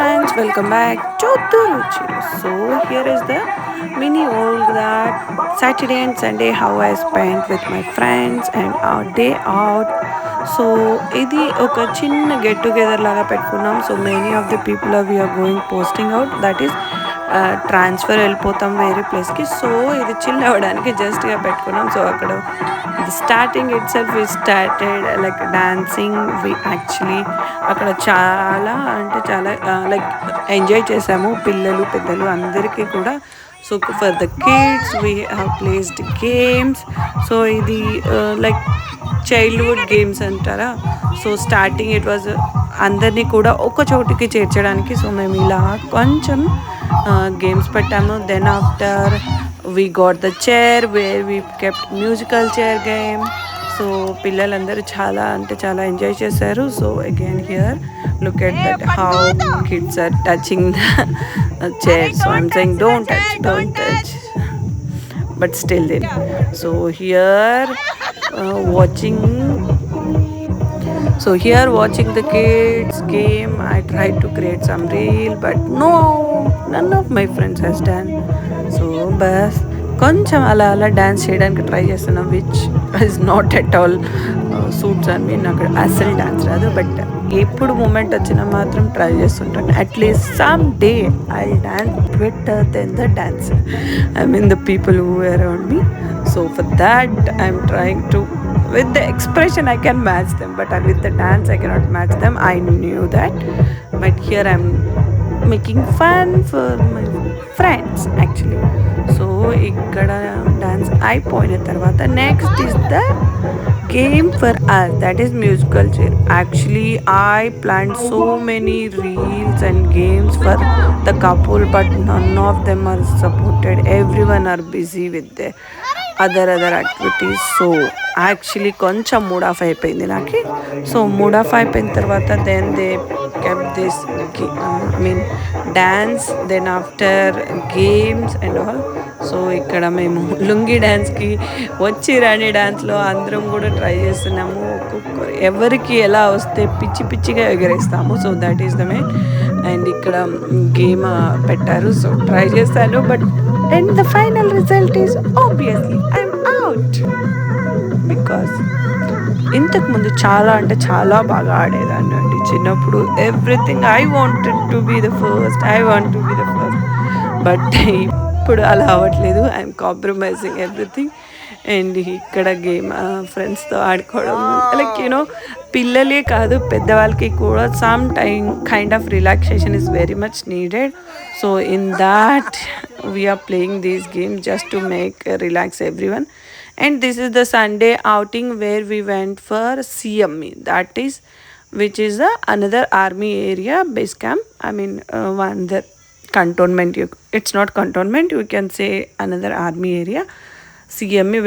friends, welcome back to Turuchi. So here is the mini all that Saturday and Sunday how I spent with my friends and our day out. So ఇది ఒక చిన్న get together లాగా పెట్టుకున్నాం. So many of the people are we're going posting out that is transfer వెళ్ళిపోతాం వేరే ప్లేస్కి. So ఇది chill అవ్వడానికి జస్ట్గా పెట్టుకున్నాం. సో అక్కడ starting itself we started like dancing. We actually అక్కడ చాలా అంటే చాలా లైక్ ఎంజాయ్ చేసాము పిల్లలు పెద్దలు అందరికీ కూడా. So for the kids we have placed games. So ఇది లైక్ చైల్డ్హుడ్ గేమ్స్ అంటారా. సో స్టార్టింగ్ ఇట్ వాజ్ అందరినీ కూడా ఒక చోటికి చేర్చడానికి. సో మేము ఇలా కొంచెం గేమ్స్ పెట్టాము. Then after we got the chair where we kept musical chair game. So పిల్లలందరూ చాలా అంటే చాలా ఎంజాయ్ చేశారు. So again here look at that how kids are touching the chair. So I'm saying don't touch but still then. So here watching watching the kids game, I tried to create some reel but no, none of my friends has done. So bus కొంచెం అలా అలా dance చేయడానికి try చేస్తున్నాం which is not at all suits అని మీ. నాకు అసలు dance రాదు but ఎప్పుడు మూమెంట్ వచ్చినా మాత్రం ట్రై చేస్తుంటాను. At least some day I dance better than the dance I mean the people who around me. So for that I'm trying to with the expression I can match them but with the dance I cannot match them. I knew that but here I'm making fun for my friends actually. So ikkada dance అయిపోయిన తర్వాత next is the game for us, that is musical chair. Actually I planned so many reels and games for the couple but none of them are supported. Everyone are busy with their other activities. So actually కొంచెం mood off అయిపోయింది నాకు. So mood off అయిపోయిన తర్వాత then they kept this I mean dance, then after games and all. So ఇక్కడ మేము లుంగి డ్యాన్స్కి వచ్చి రాని డ్యాన్స్లో అందరం కూడా ట్రై చేస్తున్నాము. ఒక్కొక్కరు ఎవరికి ఎలా వస్తే పిచ్చి పిచ్చిగా ఎగరేస్తాము. So that is the main. And ఇక్కడ గేమ్ పెట్టారు. సో ట్రై చేస్తాను but and the final result is obviously I'm out because ఇంతకు ముందు చాలా అంటే చాలా బాగా ఆడేదాన్ని అండి చిన్నప్పుడు. Everything I wanted to be the first but ఇప్పుడు అలా అవ్వట్లేదు. I'm compromising everything. అండ్ ఇక్కడ గేమ్ ఫ్రెండ్స్తో ఆడుకోవడం లైక్ యూనో పిల్లలే కాదు పెద్దవాళ్ళకి కూడా some time kind of relaxation is very much needed. So in that we are playing these games just to make relax everyone. And this is the Sunday outing where we went for CME, that is which is another army area base camp. I mean one the cantonment, it's not cantonment, you can say another army area. CME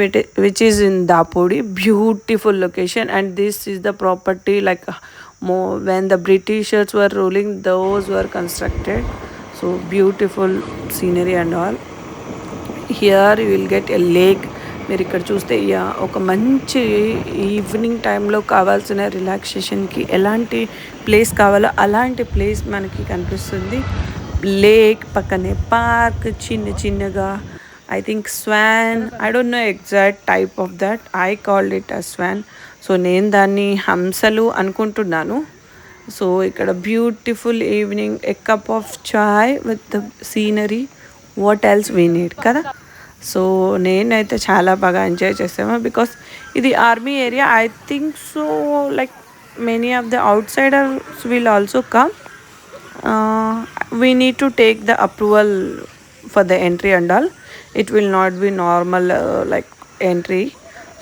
which is in Dapodi, beautiful location. And this is the property like when the Britishers were ruling, those were constructed. So beautiful scenery and all. Here you will get a lake. మీరు ఇక్కడ చూస్తే ఒక మంచి evening టైంలో కావాల్సిన రిలాక్సేషన్కి ఎలాంటి place కావాలో అలాంటి ప్లేస్ మనకి కనిపిస్తుంది. లేక్ పక్కనే పార్క్ చిన్న చిన్నగా. I think swan, I don't know exact type of that, I called it as swan. So నేను దాన్ని హంసలు అనుకుంటున్నాను. సో ఇక్కడ beautiful evening, a cup of chai with the scenery, what else we need కదా. So నేనైతే చాలా బాగా ఎంజాయ్ చేసాము బికాస్ ఇది army area. I think so like many of the outsiders will also come. We need to take the approval for the entry and all. It will not be normal like entry.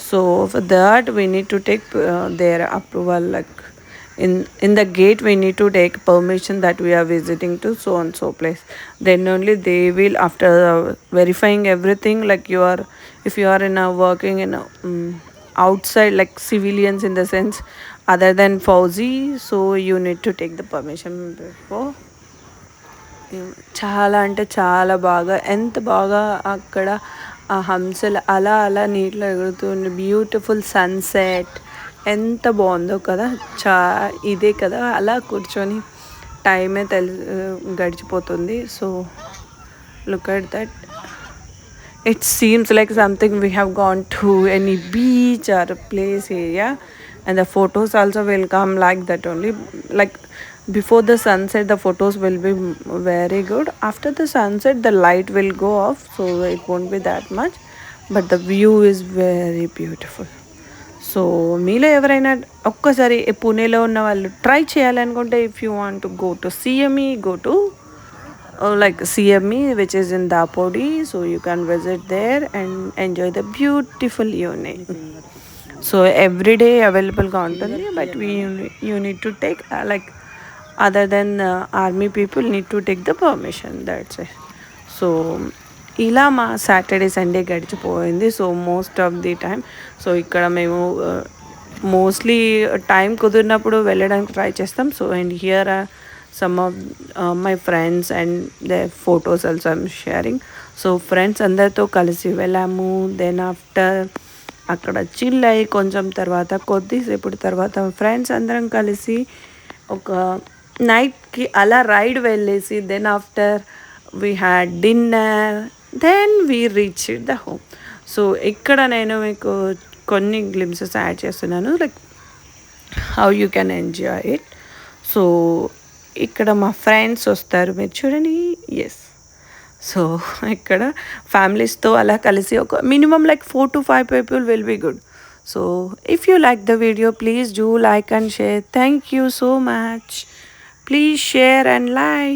So for that we need to take their approval, like in the gate we need to take permission that we are visiting to so and so place. Then only they will, after verifying everything, like you are, if you are in a working in a outside like civilians in the sense other than Fauzi, so you need to take the permission before. చాలా అంటే చాలా బాగా, ఎంత బాగా అక్కడ ఆ హంసలు అలా అలా నీటిలో ఎగురుతుంది. బ్యూటిఫుల్ సన్సెట్ ఎంత బాగుందో కదా. ఇదే కదా అలా కూర్చొని టైమే గడిచిపోతుంది. So look at that. It seems like something we have gone to any beach or a place area, and the photos also will come like that only. Like before the sunset, the photos will be very good. After the sunset, the light will go off, so it won't be that much. But the view is very beautiful. So మీలో ఎవరైనా ఒక్కసారి పూణేలో ఉన్న వాళ్ళు try చేయాలనుకుంటే, if you want to go to CME, go to like CME, which is in Dapodi, so you can visit there and enjoy the beautiful evening. So every day available గా ఉంటుంది, but you need to take like other than army people need to take the permission, that's it. So ఇలా మా Saturday Sunday గడిచిపోయింది. So most of the time so ఇక్కడ మేము mostly time కుదిరినప్పుడు వెళ్ళడానికి try చేస్తాం. So and here some of my friends and their photos also I'm sharing. So friends అందరితో కలిసి వెళ్ళాము. దెన్ ఆఫ్టర్ అక్కడ చిల్ అయ్యి కొంచెం తర్వాత కొద్దిసేపు తర్వాత ఫ్రెండ్స్ అందరం కలిసి ఒక నైట్కి అలా రైడ్ వెళ్ళేసి, then after we had dinner, then we reach the home. So ఇక్కడ నేను మీకు కొన్ని గ్లిమ్సెస్ యాడ్ చేస్తున్నాను, like how you can enjoy it. So ఇక్కడ మా ఫ్రెండ్స్ వస్తారు, మీరు చూడండి. ఎస్, సో ఇక్కడ ఫ్యామిలీస్తో అలా కలిసి ఒక minimum like 4 to 5 people will be good. So if you like the video, please do like and share. Thank you so much. Please share and like.